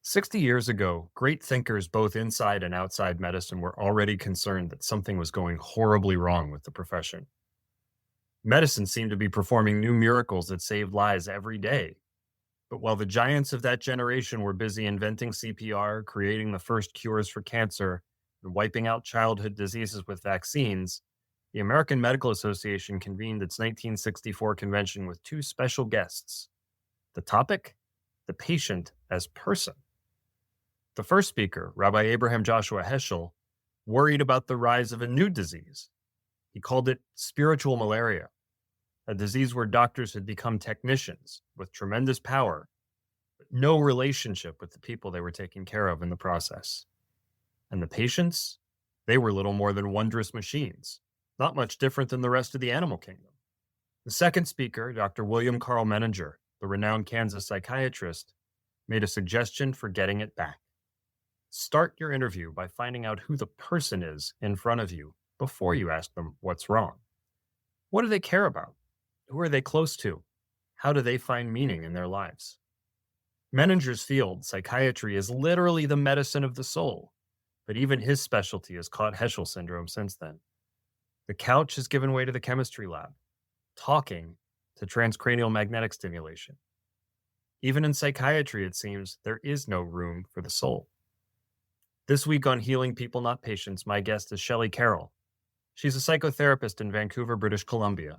60 years ago, great thinkers both inside and outside medicine were already concerned that something was going horribly wrong with the profession. Medicine seemed to be performing new miracles that saved lives every day. But while the giants of that generation were busy inventing CPR, creating the first cures for cancer, and wiping out childhood diseases with vaccines, the American Medical Association convened its 1964 convention with two special guests. The topic? The patient as person. The first speaker, Rabbi Abraham Joshua Heschel, worried about the rise of a new disease. He called it spiritual malaria, a disease where doctors had become technicians with tremendous power, but no relationship with the people they were taking care of in the process. And the patients? They were little more than wondrous machines, not much different than the rest of the animal kingdom. The second speaker, Dr. William Carl Menninger, the renowned Kansas psychiatrist, made a suggestion for getting it back. Start your interview by finding out who the person is in front of you before you ask them what's wrong. What do they care about? Who are they close to? How do they find meaning in their lives? Menninger's field, psychiatry, is literally the medicine of the soul, but even his specialty has caught Heschel syndrome since then. The couch has given way to the chemistry lab, talking to transcranial magnetic stimulation. Even in psychiatry, it seems, there is no room for the soul. This week on Healing People, Not Patients, my guest is Shelley Karrel. She's a psychotherapist in Vancouver, British Columbia.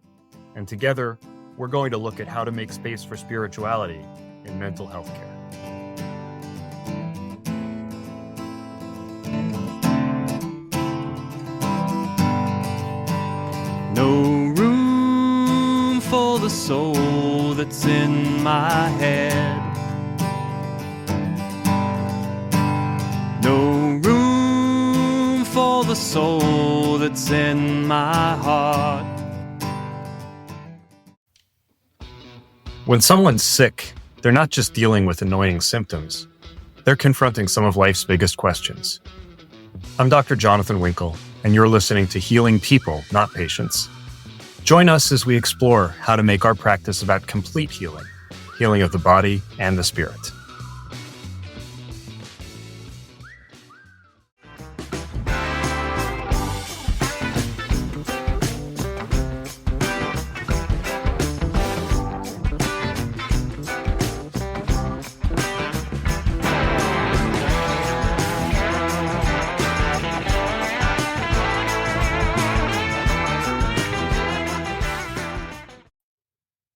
And together, we're going to look at how to make space for spirituality in mental health care. No room for the soul that's in my head. No room for the soul that's in my heart. When someone's sick, they're not just dealing with annoying symptoms. They're confronting some of life's biggest questions. I'm Dr. Jonathan Winkle, and you're listening to Healing People, Not Patients. Join us as we explore how to make our practice about complete healing, healing of the body and the spirit.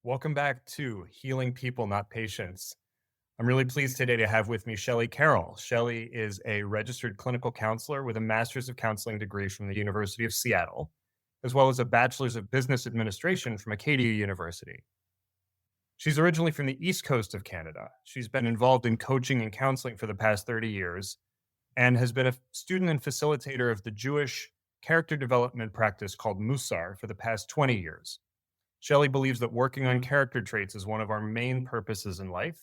Welcome back to Healing People, Not Patients. I'm really pleased today to have with me Shelley Karrel. Shelley is a registered clinical counselor with a Master's of Counseling degree from the University of Seattle, as well as a Bachelor's of Business Administration from Acadia University. She's originally from the East Coast of Canada. She's been involved in coaching and counseling for the past 30 years and has been a student and facilitator of the Jewish character development practice called Mussar for the past 20 years. Shelley believes that working on character traits is one of our main purposes in life.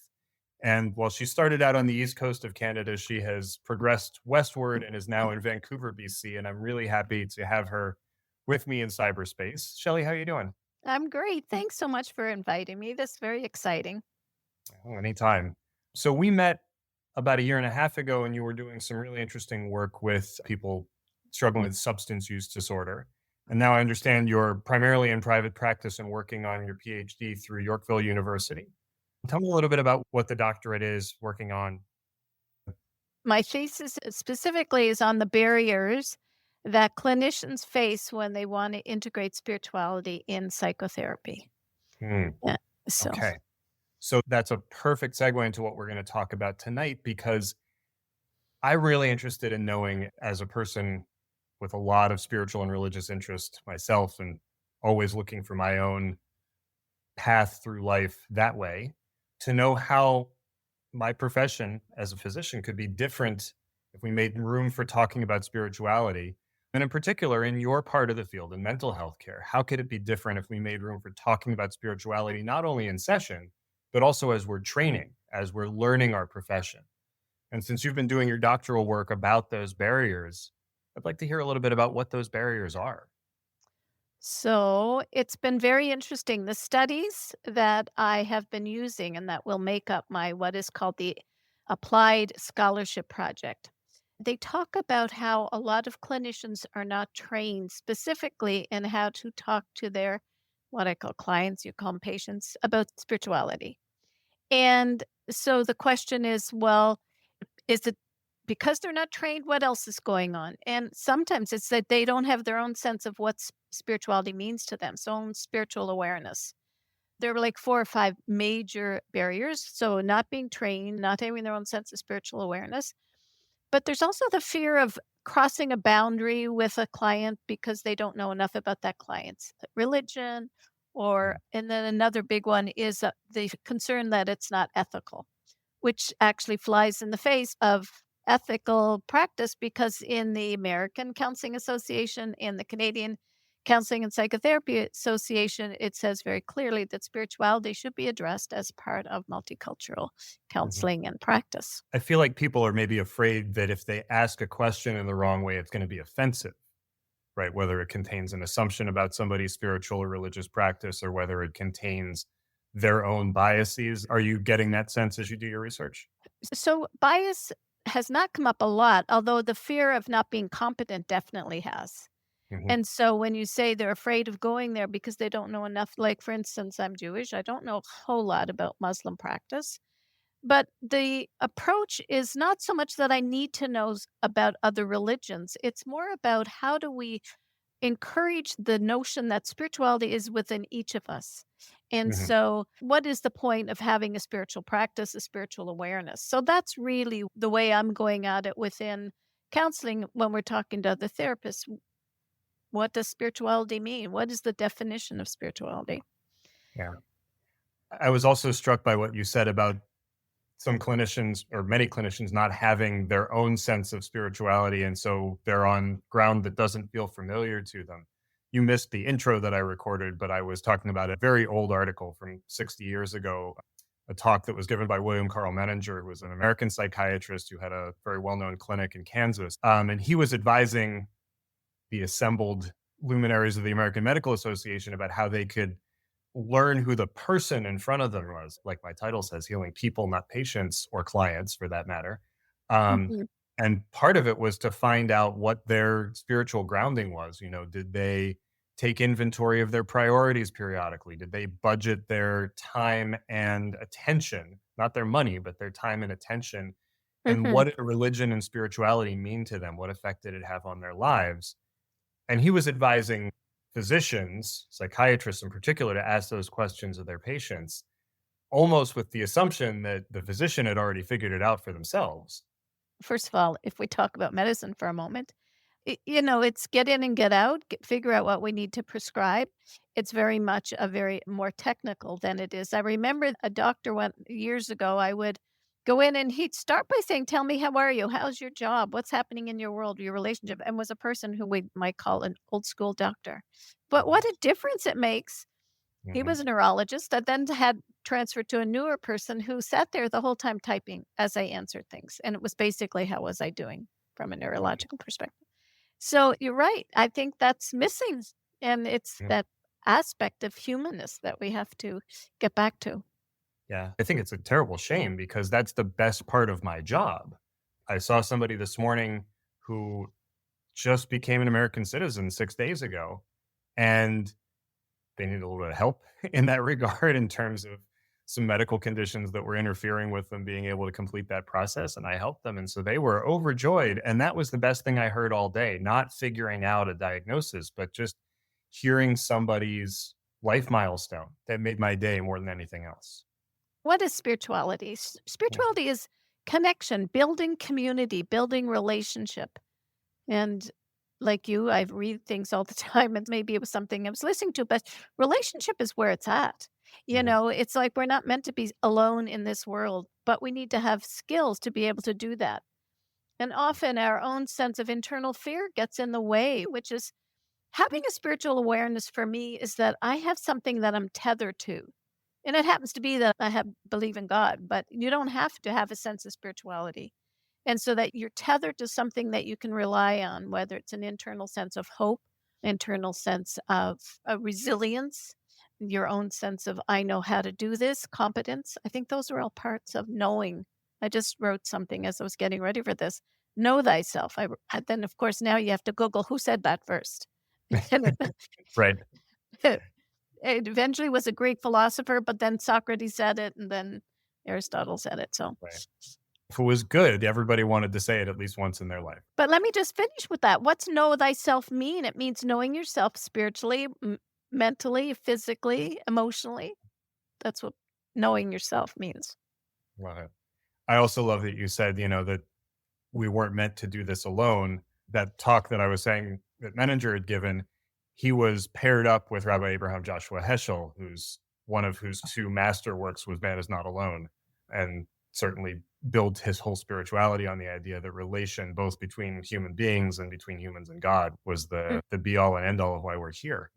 And while she started out on the East Coast of Canada, she has progressed westward and is now in Vancouver, BC. And I'm really happy to have her with me in cyberspace. Shelley, how are you doing? I'm great. Thanks so much for inviting me. This is very exciting. Oh, anytime. So we met about a year and a half ago, and you were doing some really interesting work with people struggling with substance use disorder. And now I understand you're primarily in private practice and working on your PhD through Yorkville University. Tell me a little bit about what the doctorate is working on. My thesis specifically is on the barriers that clinicians face when they want to integrate spirituality in psychotherapy. Hmm. Yeah. So, Okay. So that's a perfect segue into what we're going to talk about tonight, because I'm really interested in knowing, as a person with a lot of spiritual and religious interest myself, and always looking for my own path through life that way, to know how my profession as a physician could be different if we made room for talking about spirituality. And in particular, in your part of the field, in mental health care, how could it be different if we made room for talking about spirituality, not only in session, but also as we're training, as we're learning our profession? And since you've been doing your doctoral work about those barriers, I'd like to hear a little bit about what those barriers are. so it's been very interesting. The studies that I have been using and that will make up my what is called the applied scholarship project. They talk about how a lot of clinicians are not trained specifically in how to talk to their, what I call clients, you call them patients, about spirituality. And so the question is, well, is it because they're not trained? What else is going on? And sometimes it's that they don't have their own sense of what spirituality means to them, so own spiritual awareness. There were like 4 or 5 major barriers. So not being trained, not having their own sense of spiritual awareness. But there's also the fear of crossing a boundary with a client because they don't know enough about that client's religion, or Mm. and then another big one is, the concern that it's not ethical, which actually flies in the face of ethical practice because in the American Counseling Association and the Canadian Counseling and Psychotherapy Association, it says very clearly that spirituality should be addressed as part of multicultural Mhm. counseling and practice. I feel like people are maybe afraid that if they ask a question in the wrong way, it's going to be offensive, right? Whether it contains an assumption about somebody's spiritual or religious practice or whether it contains their own biases. Are you getting that sense as you do your research? So bias has not come up a lot, although the fear of not being competent definitely has. Hmm. And so when you say they're afraid of going there because they don't know enough, like for instance, I'm Jewish, I don't know a whole lot about Muslim practice. But the approach is not so much that I need to know about other religions. It's more about how do we encourage the notion that spirituality is within each of us. And Hmm. so, what is the point of having a spiritual practice, a spiritual awareness? So, that's really the way I'm going at it within counseling when we're talking to other therapists. What does spirituality mean? What is the definition of spirituality? Yeah. I was also struck by what you said about some clinicians or many clinicians not having their own sense of spirituality. And so they're on ground that doesn't feel familiar to them. You missed the intro that I recorded, but I was talking about a very old article from 60 years ago, a talk that was given by William Carl Menninger, who was an American psychiatrist who had a very well known clinic in Kansas. And he was advising the assembled luminaries of the American Medical Association about how they could learn who the person in front of them was. Like my title says, healing people, not patients or clients for that matter. Um, Mhm. and part of it was to find out what their spiritual grounding was. You know, did they take inventory of their priorities periodically? Did they budget their time and attention, not their money, but their time and attention? And Mhm. what did religion and spirituality mean to them? What effect did it have on their lives? And he was advising physicians, psychiatrists in particular, to ask those questions of their patients, almost with the assumption that the physician had already figured it out for themselves. First of all, if we talk about medicine for a moment, it's get in and get out, figure out what we need to prescribe. It's very much a very more technical than it is. I remember a doctor went years ago. I would go in and he'd start by saying, "Tell me, how are you? How's your job? What's happening in your world, your relationship?" And was a person who we might call an old school doctor. But what a difference it makes. He Mhm. was a neurologist that then had transferred to a newer person who sat there the whole time typing as I answered things. And it was basically, how was I doing from a neurological perspective? So you're right. I think that's missing. And it's Mhm. that aspect of humanness that we have to get back to. Yeah. I think it's a terrible shame because that's the best part of my job. I saw somebody this morning who just became an American citizen 6 days ago, and they need a little bit of help in that regard in terms of some medical conditions that were interfering with them being able to complete that process. And I helped them. And so they were overjoyed. And that was the best thing I heard all day, not figuring out a diagnosis, but just hearing somebody's life milestone that made my day more than anything else. What is spirituality? Spirituality is connection, building community, building relationship. And like you, I read things all the time, and maybe it was something I was listening to, but relationship is where it's at. Mhm. It's like we're not meant to be alone in this world, but we need to have skills to be able to do that. And often our own sense of internal fear gets in the way, which is having a spiritual awareness for me is that I have something that I'm tethered to. And it happens to be that I have believe in God, but you don't have to have a sense of spirituality. And so that you're tethered to something that you can rely on, whether it's an internal sense of hope, internal sense of resilience, your own sense of, I know how to do this, competence. I think those are all parts of knowing. I just wrote something as I was getting ready for this. Know thyself. Then, of course, now you have to Google who said that first. And Right. it eventually was a Greek philosopher, but then Socrates said it, and then Aristotle said it. So, Right. If it was good, everybody wanted to say it at least once in their life. but let me just finish with that. What's know thyself mean? It means knowing yourself spiritually, mentally, physically, emotionally. That's what knowing yourself means. Love it. I also love that you said, that we weren't meant to do this alone. That talk that I was saying that Menninger had given, he was paired up with Rabbi Abraham Joshua Heschel, who's one of whose two master works was Man is Not Alone, and certainly built his whole spirituality on the idea that relation both between human beings and between humans and God was Mm. the be all and end all of why we're here.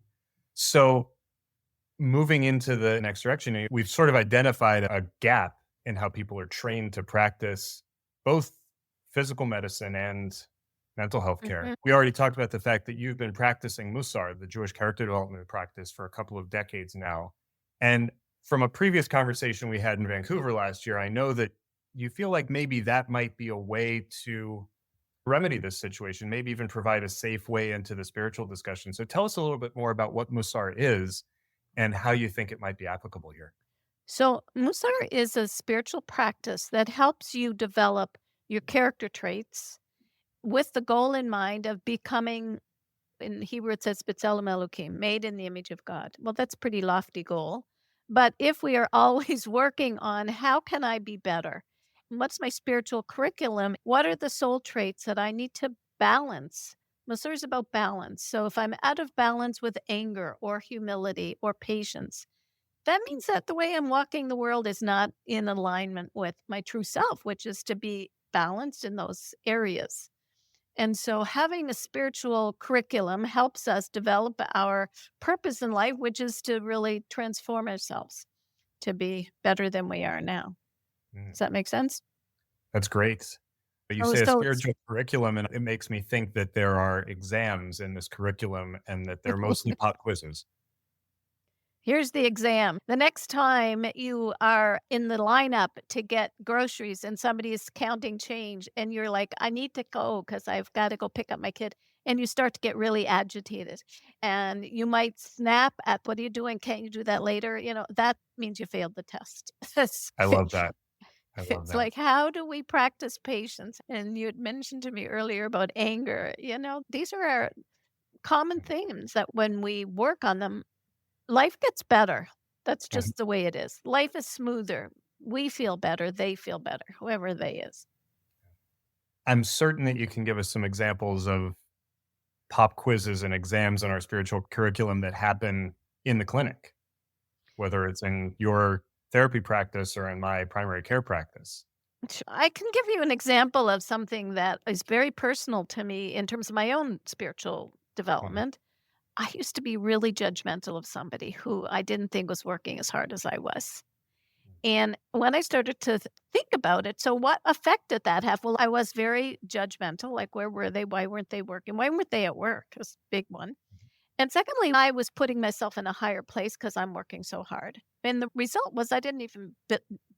So moving into the next direction, we've sort of identified a gap in how people are trained to practice both physical medicine and mental health care. Mhm. We already talked about the fact that you've been practicing Mussar, the Jewish character development practice, for a couple of decades now. And from a previous conversation we had in Vancouver last year, I know that you feel like maybe that might be a way to remedy this situation, maybe even provide a safe way into the spiritual discussion. So tell us a little bit more about what Mussar is and how you think it might be applicable here. So, Mussar is a spiritual practice that helps you develop your character traits with the goal in mind of becoming, in Hebrew it says B'Tselem Elohim, made in the image of God. Well, that's a pretty lofty goal. But if we are always working on how can I be better? What's my spiritual curriculum? What are the soul traits that I need to balance? Mussar is about balance. So if I'm out of balance with anger or humility or patience, that means that the way I'm walking the world is not in alignment with my true self, which is to be balanced in those areas. And so having a spiritual curriculum helps us develop our purpose in life, which is to really transform ourselves to be better than we are now. Mm, Does that make sense? that's great. But you Oh, say a so spiritual curriculum, and it makes me think that there are exams in this curriculum and that they're mostly pop quizzes. here's the exam. The next time you are in the lineup to get groceries and somebody is counting change and you're like, I need to go because I've got to go pick up my kid. And you start to get really agitated and you might snap at what are you doing? Can't you do that later? That means you failed the test. It's I love that. I love it's that. like, how do we practice patience? And you had mentioned to me earlier about anger. These are our common themes that when we work on them, life gets better. That's Mhm. just the way it is. Life is smoother. We feel better, they feel better, whoever they is. I'm certain that you can give us some examples of pop quizzes and exams in our spiritual curriculum that happen in the clinic, whether it's in your therapy practice or in my primary care practice. I can give you an example of something that is very personal to me in terms of my own spiritual Mhm. development. I used to be really judgmental of somebody who I didn't think was working as hard as I was. And when I started to think about it, so what effect did that have? Well, I was very judgmental, like, where were they? Why weren't they working? Why weren't they at work? That's a big one. And secondly, I was putting myself in a higher place because I'm working so hard. And the result was I didn't even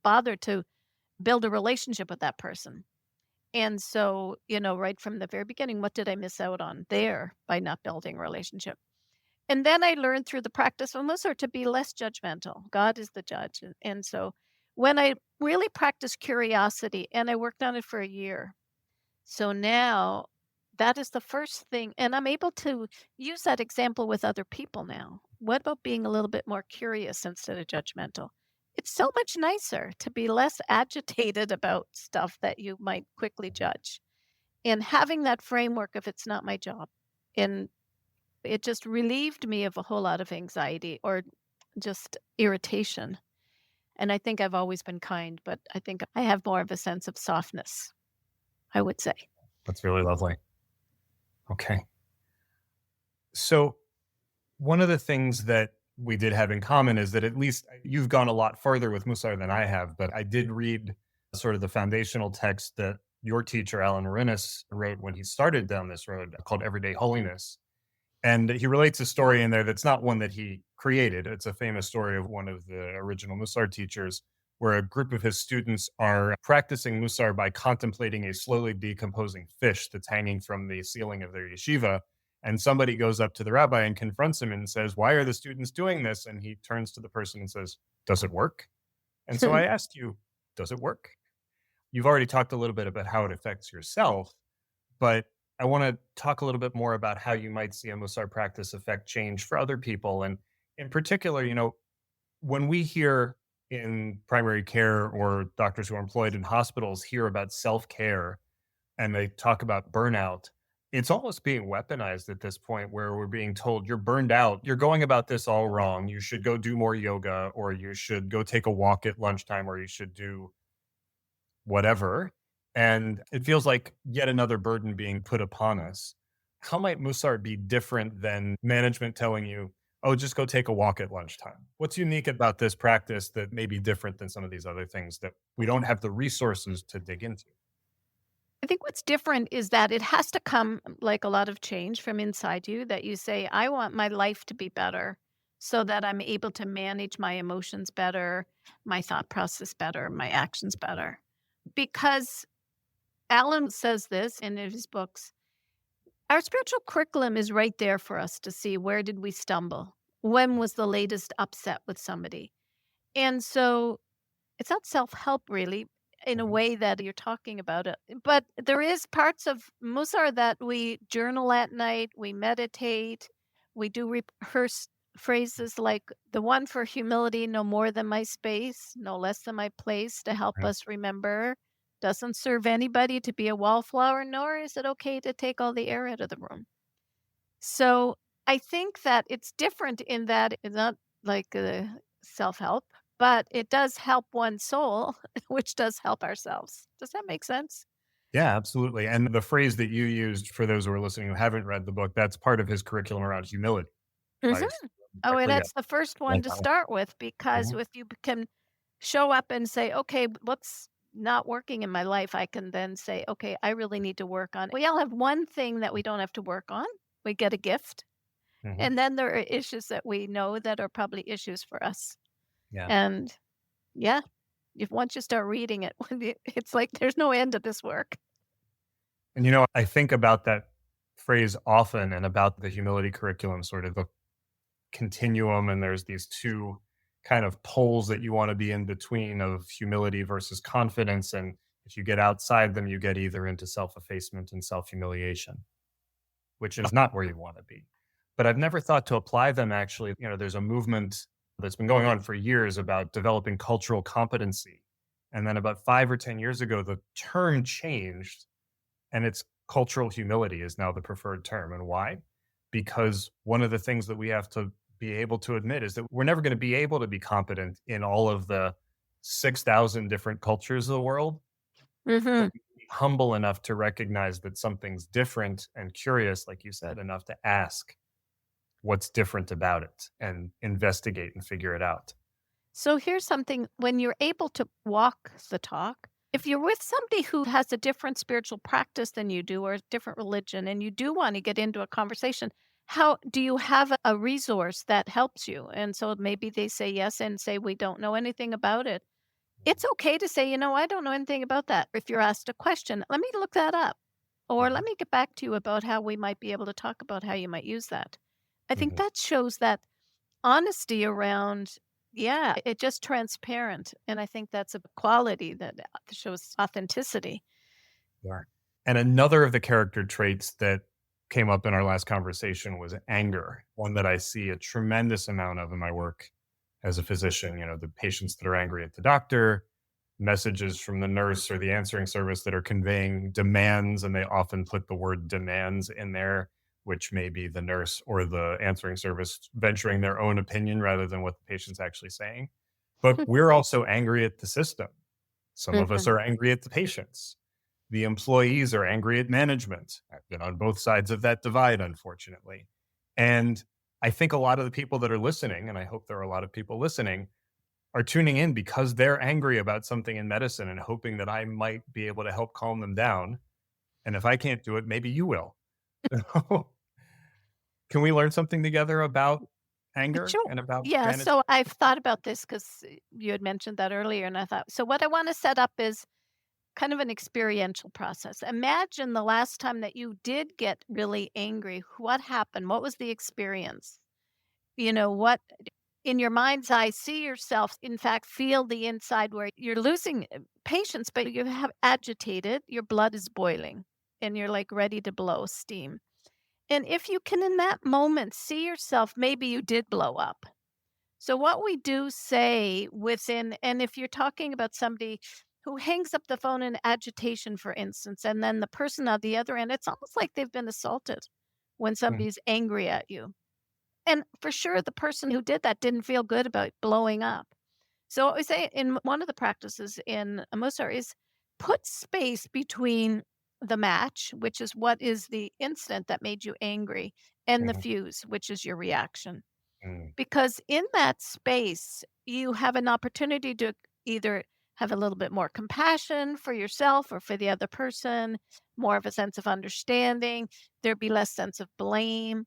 bother to build a relationship with that person. And so, right from the very beginning, what did I miss out on there by not building a relationship? And then I learned through the practice of Musar to be less judgmental. God is the judge. And so when I really practiced curiosity and I worked on it for a year, so now that is the first thing. And I'm able to use that example with other people now. What about being a little bit more curious instead of judgmental? It's so much nicer to be less agitated about stuff that you might quickly judge. And having that framework if it's not my job. And it just relieved me of a whole lot of anxiety or just irritation. And I think I've always been kind, but I think I have more of a sense of softness, I would say. That's really lovely. Okay. So, one of the things that we did have in common is that at least you've gone a lot farther with Musar than I have, but I did read sort of the foundational text that your teacher, Alan Marinis, wrote when he started down this road called Everyday Holiness. And he relates a story in there that's not one that he created. It's a famous story of one of the original Musar teachers where a group of his students are practicing Mussar by contemplating a slowly decomposing fish that's hanging from the ceiling of their yeshiva. And somebody goes up to the rabbi and confronts him and says, "Why are the students doing this?" And he turns to the person and says, "Does it work?" And so I asked you, does it work? You've already talked a little bit about how it affects yourself, but I want to talk a little bit more about how you might see a Mussar practice affect change for other people. And in particular, when we hear in primary care or doctors who are employed in hospitals hear about self care and they talk about burnout, it's almost being weaponized at this point where we're being told you're burned out. You're going about this all wrong. You should go do more yoga, or you should go take a walk at lunchtime, or you should do whatever. And it feels like yet another burden being put upon us. How might Mussar be different than management telling you, "Oh, just go take a walk at lunchtime"? What's unique about this practice that may be different than some of these other things that we don't have the resources to dig into? I think what's different is that it has to come, like a lot of change, from inside you, that you say, "I want my life to be better so that I'm able to manage my emotions better, my thought process better, my actions better." Because Alan says this in his books, our spiritual curriculum is right there for us to see, where did we stumble? When was the latest upset with somebody? And so it's not self-help really in a Mhm. way that you're talking about it, but there is parts of Musar that we journal at night, we meditate, we do rehearse phrases like the one for humility: "No more than my space, no less than my place," to help Yeah. us remember. Doesn't serve anybody to be a wallflower, nor is it okay to take all the air out of the room. So, I think that it's different in that it's not like, self-help, but it does help one's soul, which does help ourselves. Does that make sense? Yeah, absolutely. And the phrase that you used for those who are listening who haven't read the book, that's part of his curriculum around humility, if I Mhm. understood Oh, and correctly. Yeah. that's the first one Like, to start with, because mhm, if you can show up and say, "Okay, what's not working in my life?" I can then say, "Okay, I really need to work on it." We all have one thing that we don't have to work on. We get a gift, mhm. and then there are issues that we know that are probably issues for us. Yeah. And yeah, if once you start reading it, it's like there's no end to this work. And I think about that phrase often and about the humility curriculum, sort of the continuum. And there's these two kind of poles that you want to be in between of humility versus confidence. And if you get outside them, you get either into self effacement and self humiliation, which is not where you want to be. But I've never thought to apply them actually. There's a movement that's been going on for years about developing cultural competency. And then about 5 or 10 years ago, the term changed and it's cultural humility is now the preferred term. And why? Because one of the things that we have to be able to admit is that we're never going to be able to be competent in all of the 6,000 different cultures of the world, but Mhm. be humble enough to recognize that something's different and curious, like you said, enough to ask what's different about it and investigate and figure it out. So here's something: when you're able to walk the talk, if you're with somebody who has a different spiritual practice than you do, or a different religion, and you do want to get into a conversation, how do you have a resource that helps you? And so maybe they say yes and say, "We don't know anything about it." It's okay to say, "I don't know anything about that." If you're asked a question, "Let me look that up," or "Let Mhm, me get back to you about how we might be able to talk about how you might use that." I think mhm. that shows that honesty around, yeah, it just transparent, and I think that's a quality that shows authenticity. Sure. And another of the character traits that came up in our last conversation was anger, one that I see a tremendous amount of in my work as a physician. The patients that are angry at the doctor, messages from the nurse or the answering service that are conveying demands, and they often put the word demands in there, which may be the nurse or the answering service venturing their own opinion rather than what the patient's actually saying. But we're also angry at the system. Some of us Mhm. are angry at the patients. The employees are angry at management. I've been on both sides of that divide, unfortunately. And I think a lot of the people that are listening, and I hope there are a lot of people listening, are tuning in because they're angry about something in medicine and hoping that I might be able to help calm them down. And if I can't do it, maybe you will. Can we learn something together about anger Sure. and about Yeah, managing? so I've thought about this because you had mentioned that earlier, and I thought, so what I wanna set up is kind of an experiential process. Imagine the last time that you did get really angry. What happened? What was the experience? What in your mind's eye, see yourself, in fact, feel the inside where you're losing patience, but you have agitated, your blood is boiling, and you're like ready to blow steam. And if you can, in that moment, see yourself, maybe you did blow up. So, what we do say within, and if you're talking about somebody who hangs up the phone in agitation, for instance, and then the person on the other end, it's almost like they've been assaulted when Mhm, somebody's angry at you. And for sure, the person who did that didn't feel good about blowing up. So, what we say in one of the practices in a Mussar is put space between the match, which is what is the incident that made you angry, and the mhm, fuse, which is your reaction. mm, Because in that space, you have an opportunity to either have a little bit more compassion for yourself or for the other person, more of a sense of understanding. There'd be less sense of blame.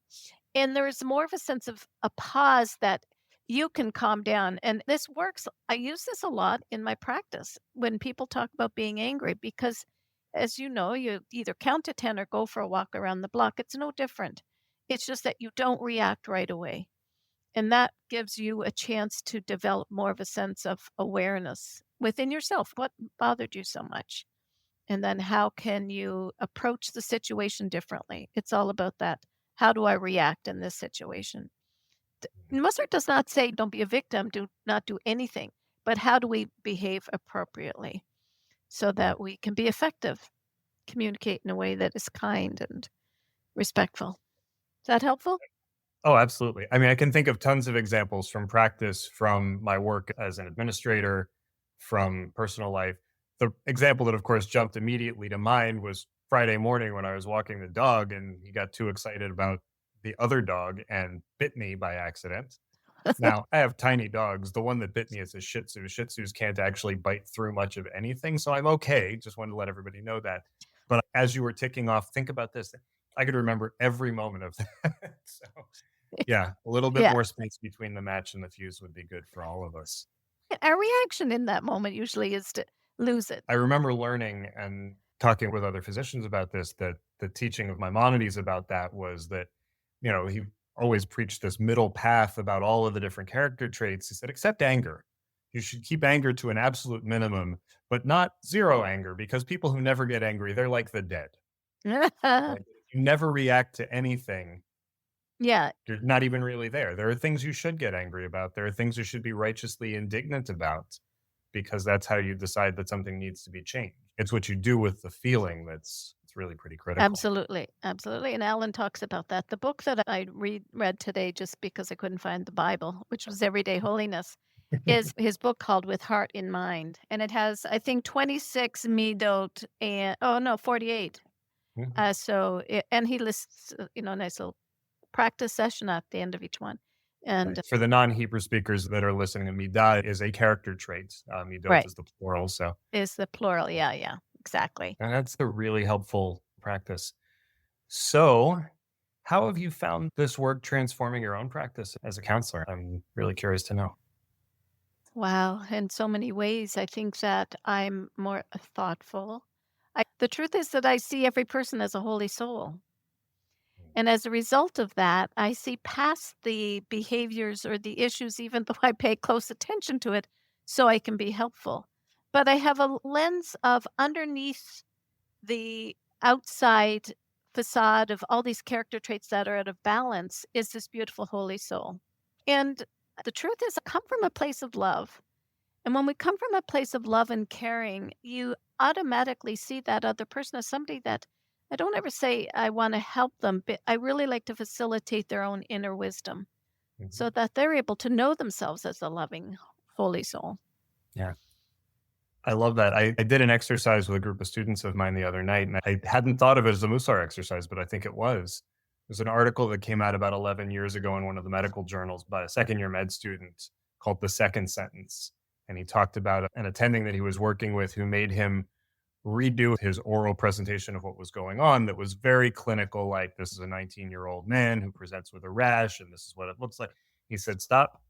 And there's more of a sense of a pause that you can calm down. And this works. I use this a lot in my practice when people talk about being angry because, as you know, you either count to 10 or go for a walk around the block. It's no different. It's just that you don't react right away. And that gives you a chance to develop more of a sense of awareness within yourself. What bothered you so much? And then how can you approach the situation differently? It's all about that. How do I react in this situation? Musser does not say don't be a victim, do not do anything, but how do we behave appropriately so mm. that we can be effective, communicate in a way that is kind and respectful? Is that helpful? Oh, absolutely. I mean, I can think of tons of examples from practice, from my work as an administrator, from personal life. The example that, of course, jumped immediately to mind was Friday morning when I was walking the dog and he got too excited about the other dog and bit me by accident. Now, I have tiny dogs. The one that bit me is a Shih Tzu. Shih Tzus can't actually bite through much of anything, so I'm okay. Just wanted to let everybody know that. But as you were ticking off, think about this. I could remember every moment of that. So, yeah, a little bit Yeah. more space between the match and the fuse would be good for all of us. Our reaction in that moment usually is to lose it. I remember learning and talking with other physicians about this, that the teaching of Maimonides about that was that, he always preached this middle path about all of the different character traits. He said, except anger. You should keep anger to an absolute minimum, but not zero anger, because people who never get angry, they're like the dead. Like, if you never react to anything, Yeah, you're not even really there. There are things you should get angry about. There are things you should be righteously indignant about, because that's how you decide that something needs to be changed. It's what you do with the feeling that's it's really pretty critical. absolutely, absolutely, and Alan talks about that. The book that I read today just because I couldn't find the Bible, which was Everyday Holiness, is his book called With Heart in Mind, and it has, I think, 26 midot and oh, no, 48. Mhm. And he lists, a nice little practice session at the end of each one, and Right. For the non-Hebrew speakers that are listening, midah is a character trait. Midot right, is the plural, so is the plural. Yeah, yeah, exactly. and that's a really helpful practice. So, how have you found this work transforming your own practice as a counselor? I'm really curious to know. Wow, in so many ways, I think that I'm more thoughtful. The truth is that I see every person as a holy soul. And as a result of that, I see past the behaviors or the issues, even though I pay close attention to it, so I can be helpful. But I have a lens of underneath the outside facade of all these character traits that are out of balance is this beautiful holy soul. And the truth is, I come from a place of love. And when we come from a place of love and caring, you automatically see that other person as somebody that I don't ever say I want to help them, but I really like to facilitate their own inner wisdom Mhm. so that they're able to know themselves as a loving, holy soul. Yeah. I love that. I did an exercise with a group of students of mine the other night, and I hadn't thought of it as a Musar exercise, but I think it was. There's an article that came out about 11 years ago in one of the medical journals by a second year med student called The Second Sentence. And he talked about an attending that he was working with who made him redo his oral presentation of what was going on, that was very clinical, like, this is a 19-year-old man who presents with a rash, and this is what it looks like. He said, "Stop.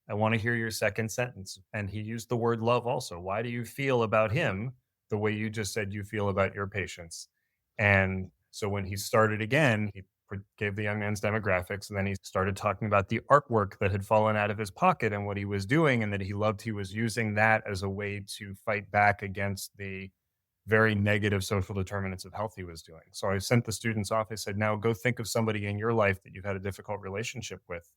I want to hear your second sentence." And he used the word love also. Why do you feel about him the way you just said you feel about your patients? And so when he started again, he gave the young man's demographics, and then he started talking about the artwork that had fallen out of his pocket and what he was doing, and that he was using that as a way to fight back against the very negative social determinants of health he was doing. So I sent the students off. I said, now go think of somebody in your life that you've had a difficult relationship with,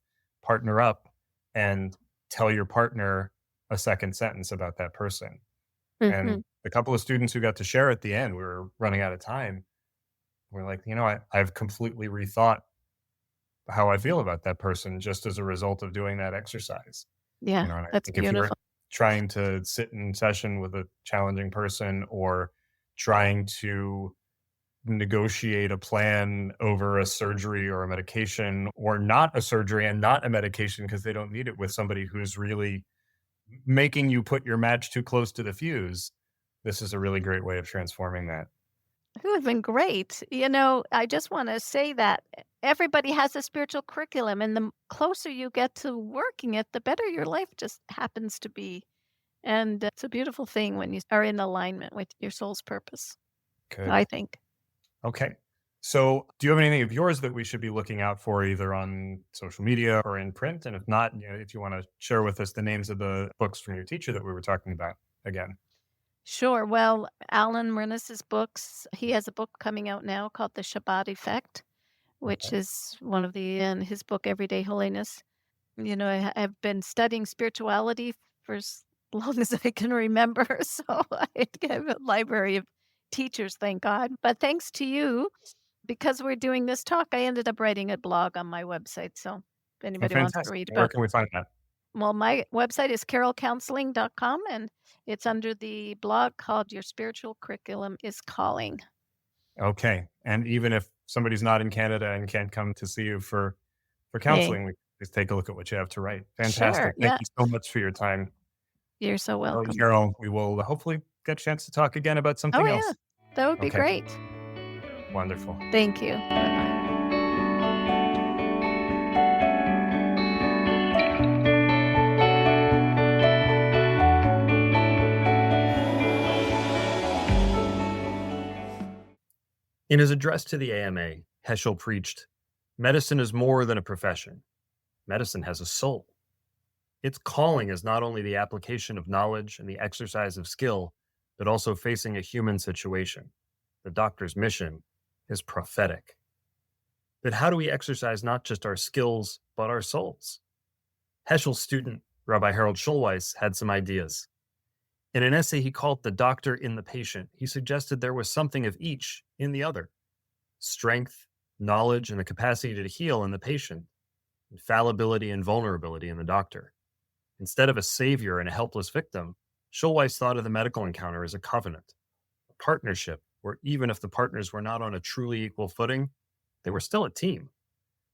partner up, and tell your partner a second sentence about that person. And Mhm. the couple of students who got to share at the end, we were running out of time. We're like, I've completely rethought how I feel about that person just as a result of doing that exercise. Yeah, And I that's think if you're beautiful. trying to sit in session with a challenging person, or trying to negotiate a plan over a surgery or a medication, or not a surgery and not a medication because they don't need it, with somebody who's really making you put your match too close to the fuse, this is a really great way of transforming that. It would have been great. I just wanna say that everybody has a spiritual curriculum, and the closer you get to working it, the better your life just happens to be. And it's a beautiful thing when you are in alignment with your soul's purpose, Good. I think. Okay. So, do you have anything of yours that we should be looking out for, either on social media or in print? And if not, if you want to share with us the names of the books from your teacher that we were talking about again. Sure. Well, Alan Murnis's books, he has a book coming out now called The Shabbat Effect, which Okay. is one of in his book, Everyday Holiness. I've been studying spirituality for as long as I can remember. So I have a library of teachers, thank God. But thanks to you, because we're doing this talk, I ended up writing a blog on my website. So if Oh, anybody wants to fantastic. read Where about can we find that? well, my website is carolcounseling.com, and it's under the blog called Your Spiritual Curriculum is Calling. Okay. And even if somebody's not in Canada and can't come to see you for Hey, counseling, we just take a look at what you have to write. sure. Fantastic. Thank Yeah. you so much for your time. You're so Oh, welcome. Cheryl, we will hopefully get a chance to talk again about Oh, something yeah. else. That would be Okay. great. Wonderful. Thank you. Bye bye. In his address to the AMA, Heschel preached, "Medicine is more than a profession. Medicine has a soul. Its calling is not only the application of knowledge and the exercise of skill, but also facing a human situation. The doctor's mission is prophetic." But how do we exercise not just our skills, but our souls? Heschel's student, Rabbi Harold Schulweis, had some ideas. In an essay he called The Doctor in the Patient, he suggested there was something of each in the other: strength, knowledge, and the capacity to heal in the patient, fallibility and vulnerability in the doctor. Instead of a savior and a helpless victim, Schulweis thought of the medical encounter as a covenant, a partnership where even if the partners were not on a truly equal footing, they were still a team.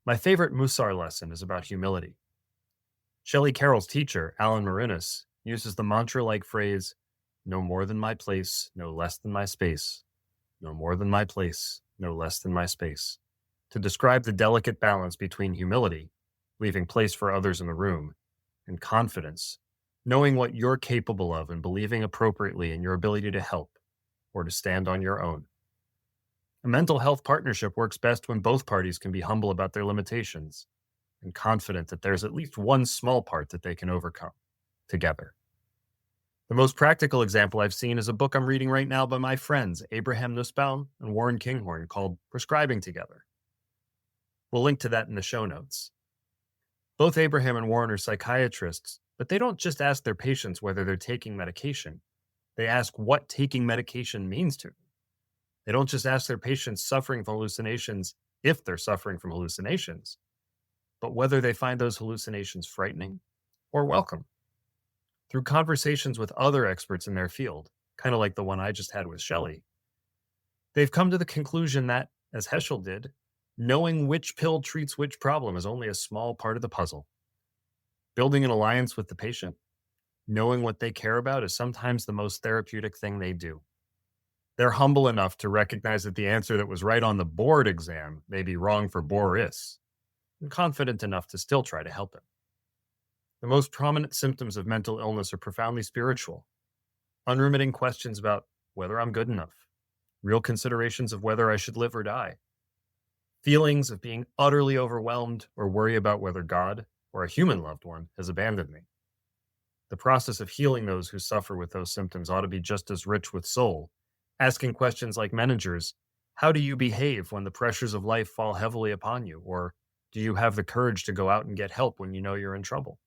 My favorite Mussar lesson is about humility. Shelley Karrel's teacher, Alan Marinis, uses the mantra like phrase, "No more than my place, no less than my space. No more than my place, no less than my space," to describe the delicate balance between humility, leaving place for others in the room, and confidence, knowing what you're capable of and believing appropriately in your ability to help or to stand on your own. A mental health partnership works best when both parties can be humble about their limitations and confident that there's at least one small part that they can overcome together. The most practical example I've seen is a book I'm reading right now by my friends Abraham Nussbaum and Warren Kinghorn called Prescribing Together. We'll link to that in the show notes. Both Abraham and Warren are psychiatrists, but they don't just ask their patients whether they're taking medication. They ask what taking medication means to them. They don't just ask their patients suffering from hallucinations if they're suffering from hallucinations, but whether they find those hallucinations frightening or welcome. Through conversations with other experts in their field, kind of like the one I just had with Shelley, they've come to the conclusion that, as Heschel did, knowing which pill treats which problem is only a small part of the puzzle. Building an alliance with the patient, knowing what they care about, is sometimes the most therapeutic thing they do. They're humble enough to recognize that the answer that was right on the board exam may be wrong for Boris, and confident enough to still try to help him. The most prominent symptoms of mental illness are profoundly spiritual, unremitting questions about whether I'm good enough, real considerations of whether I should live or die, feelings of being utterly overwhelmed or worry about whether God or a human loved one has abandoned me. The process of healing those who suffer with those symptoms ought to be just as rich with soul, asking questions like managers, how do you behave when the pressures of life fall heavily upon you? Or do you have the courage to go out and get help when you know you're in trouble?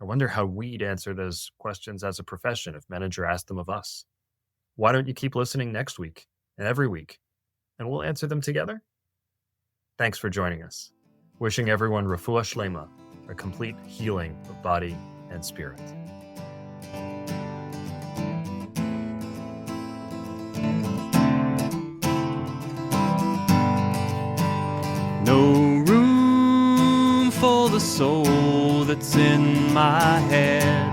I wonder how we'd answer those questions as a profession if manager asked them of us. Why don't you keep listening next week and every week, and we'll answer them together? Thanks for joining us. Wishing everyone refuah shlema, a complete healing of body and spirit. No room for the soul that's in my head.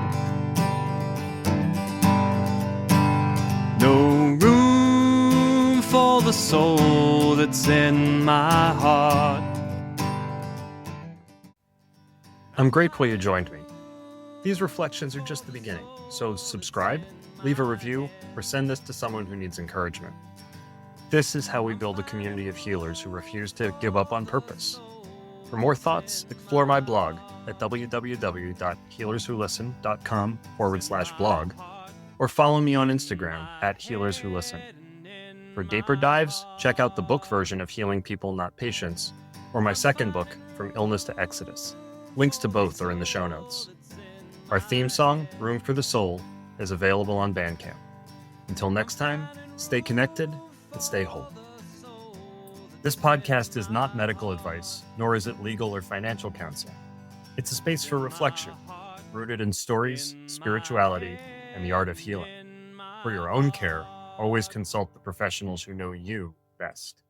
No room for the soul that's in my heart. I'm grateful you joined me. These reflections are just the beginning, so subscribe, leave a review, or send this to someone who needs encouragement. This is how we build a community of healers who refuse to give up on purpose. For more thoughts, explore my blog at www.healerswholisten.com/blog or follow me on Instagram at healerswholisten. For deeper dives, check out the book version of Healing People, Not Patients, or my second book, From Illness to Exodus. Links to both are in the show notes. Our theme song, Room for the Soul, is available on Bandcamp. Until next time, stay connected and stay whole. This podcast is not medical advice, nor is it legal or financial counsel. It's a space for reflection, rooted in stories, spirituality, and the art of healing. For your own care, always consult the professionals who know you best.